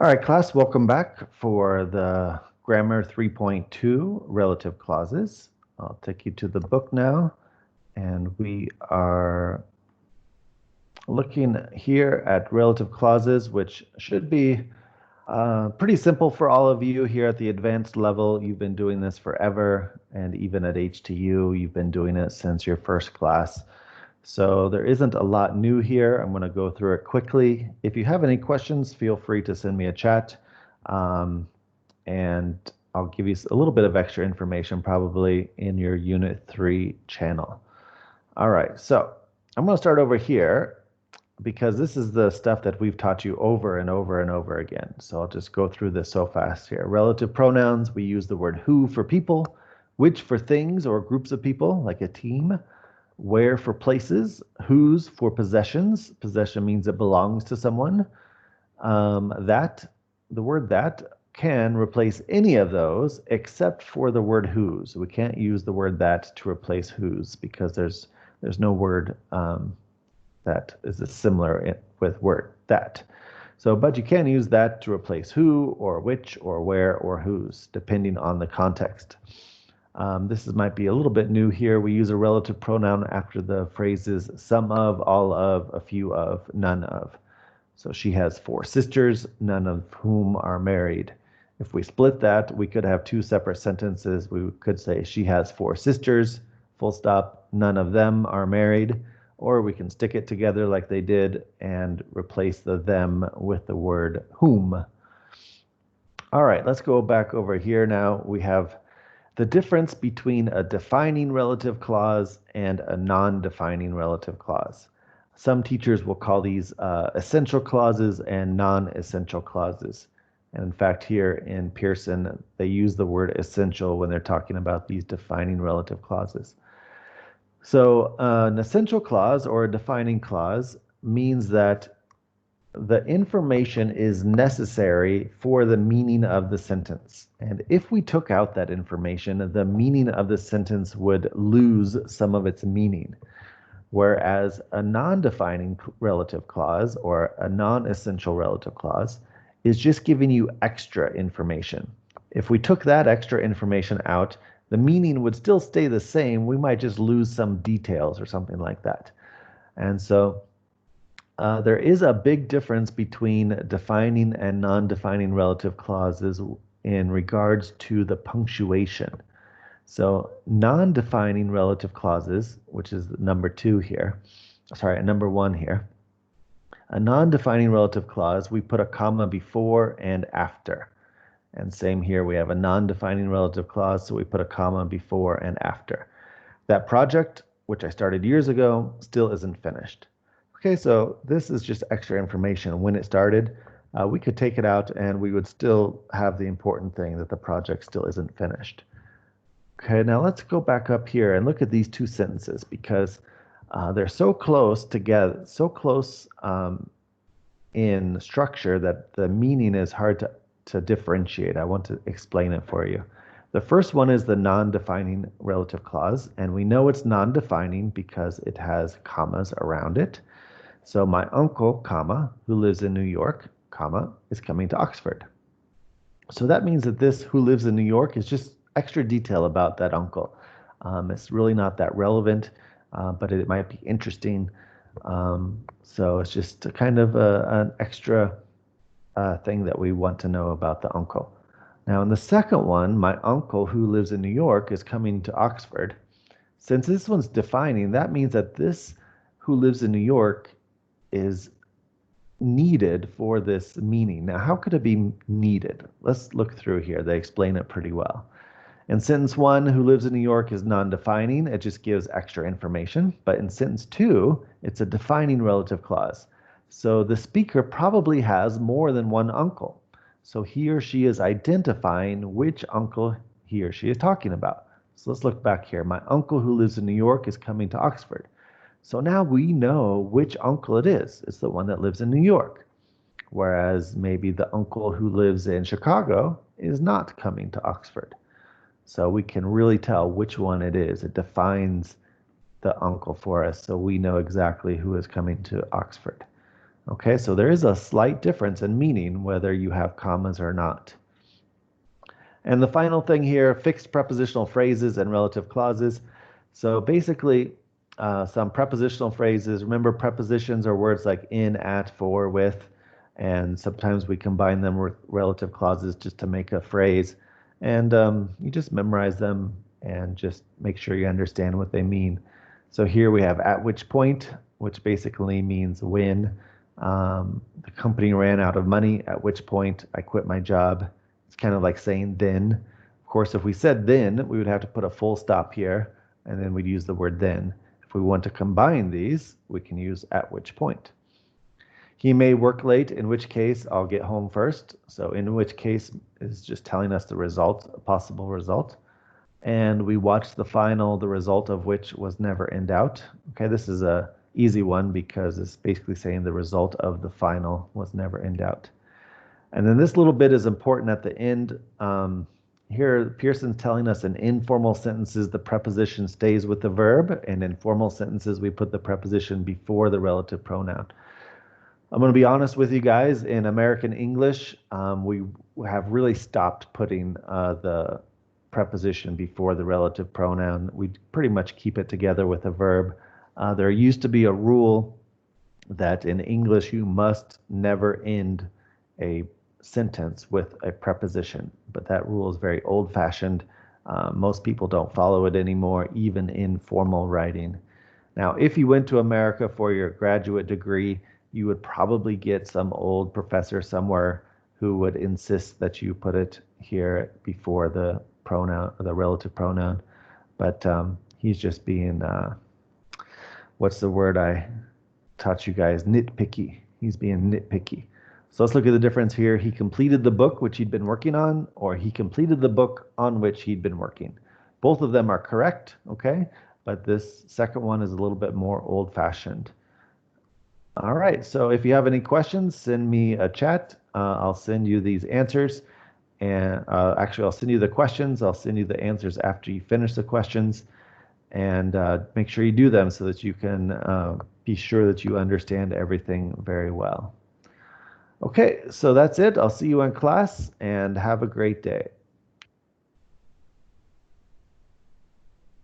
All right, class, welcome back for the Grammar 3.2 relative clauses. I'll take you to the book now, and we are looking here at relative clauses, which should be pretty simple for all of you here at the advanced level. You've been doing this forever, and even at HTU, you've been doing it since your first class. So there isn't a lot new here. I'm going to go through it quickly. If you have any questions, feel free to send me a chat. Um, and I'll give you a little bit of extra information probably in your Unit 3 channel. All right, so I'm going to start over here because this is the stuff that we've taught you over and over and over again. So I'll just go through this so fast here. Relative pronouns, we use the word who for people, which for things or groups of people, like a team, where for places, whose for possessions. Possession means it belongs to someone. The word that can replace any of those except for the word whose. We can't use the word that to replace whose because there's no word that is similar with word that. So, but you can use that to replace who or which or where or whose, depending on the context. Might be a little bit new here. We use a relative pronoun after the phrases some of, all of, a few of, none of. So she has 4 sisters, none of whom are married. If we split that, we could have 2 separate sentences. We could say she has 4 sisters, full stop, none of them are married. Or we can stick it together like they did and replace the them with the word whom. All right, let's go back over here now. We have the difference between a defining relative clause and a non-defining relative clause. Some teachers will call these essential clauses and non-essential clauses. And in fact, here in Pearson, they use the word essential when they're talking about these defining relative clauses. So an essential clause or a defining clause means that the information is necessary for the meaning of the sentence. And if we took out that information, the meaning of the sentence would lose some of its meaning. Whereas a non-defining relative clause or a non-essential relative clause is just giving you extra information. If we took that extra information out, the meaning would still stay the same. We might just lose some details or something like that. And so there is a big difference between defining and non-defining relative clauses in regards to the punctuation. So non-defining relative clauses, which is number 1 here. A non-defining relative clause, we put a comma before and after. And same here, we have a non-defining relative clause, so we put a comma before and after. That project, which I started years ago, still isn't finished. Okay, so this is just extra information. When it started, we could take it out and we would still have the important thing that the project still isn't finished. Okay, now let's go back up here and look at these 2 sentences because they're so close together, so close in structure that the meaning is hard to differentiate. I want to explain it for you. The first one is the non-defining relative clause, and we know it's non-defining because it has commas around it. So my uncle, comma, who lives in New York, comma, is coming to Oxford. So that means that this who lives in New York is just extra detail about that uncle. It's really not that relevant, but it might be interesting. So it's just a kind of an extra thing that we want to know about the uncle. Now in the second one, my uncle who lives in New York is coming to Oxford. Since this one's defining, that means that this who lives in New York is needed for this meaning. Now, how could it be needed? Let's look through here. They explain it pretty well. In sentence 1, who lives in New York is non-defining. It just gives extra information. But in sentence 2, it's a defining relative clause. So the speaker probably has more than one uncle. So he or she is identifying which uncle he or she is talking about. So let's look back here. My uncle who lives in New York is coming to Oxford. So now we know which uncle it is. It's the one that lives in New York. Whereas maybe the uncle who lives in Chicago is not coming to Oxford. So we can really tell which one it is. It defines the uncle for us, so we know exactly who is coming to Oxford. Okay, so there is a slight difference in meaning whether you have commas or not. And the final thing here, fixed prepositional phrases and relative clauses. So basically, some prepositional phrases. Remember, prepositions are words like in, at, for, with, and sometimes we combine them with relative clauses just to make a phrase. And you just memorize them and just make sure you understand what they mean. So here we have at which point, which basically means when. The company ran out of money, at which point I quit my job. It's kind of like saying then. Of course, if we said then, we would have to put a full stop here, and then we'd use the word then. If we want to combine these, we can use at which point. He may work late, in which case I'll get home first. So in which case is just telling us the result, a possible result. And we watched the final, the result of which was never in doubt. Okay, this is a easy one because it's basically saying the result of the final was never in doubt. And then this little bit is important at the end. Here, Pearson's telling us in informal sentences, the preposition stays with the verb, and in formal sentences, we put the preposition before the relative pronoun. I'm going to be honest with you guys, in American English, we have really stopped putting the preposition before the relative pronoun. We pretty much keep it together with a verb. There used to be a rule that in English you must never end a sentence with a preposition, but that rule is very old-fashioned. Most people don't follow it anymore, even in formal writing. Now, if you went to America for your graduate degree, you would probably get some old professor somewhere who would insist that you put it here before the pronoun, the relative pronoun. But he's just being, what's the word I taught you guys? Nitpicky. He's being nitpicky. So let's look at the difference here. He completed the book which he'd been working on, or he completed the book on which he'd been working. Both of them are correct, okay? But this second one is a little bit more old-fashioned. All right, so if you have any questions, send me a chat. I'll send you these answers. And actually, I'll send you the questions. I'll send you the answers after you finish the questions. And make sure you do them so that you can be sure that you understand everything very well. Okay, so that's it. I'll see you in class and have a great day.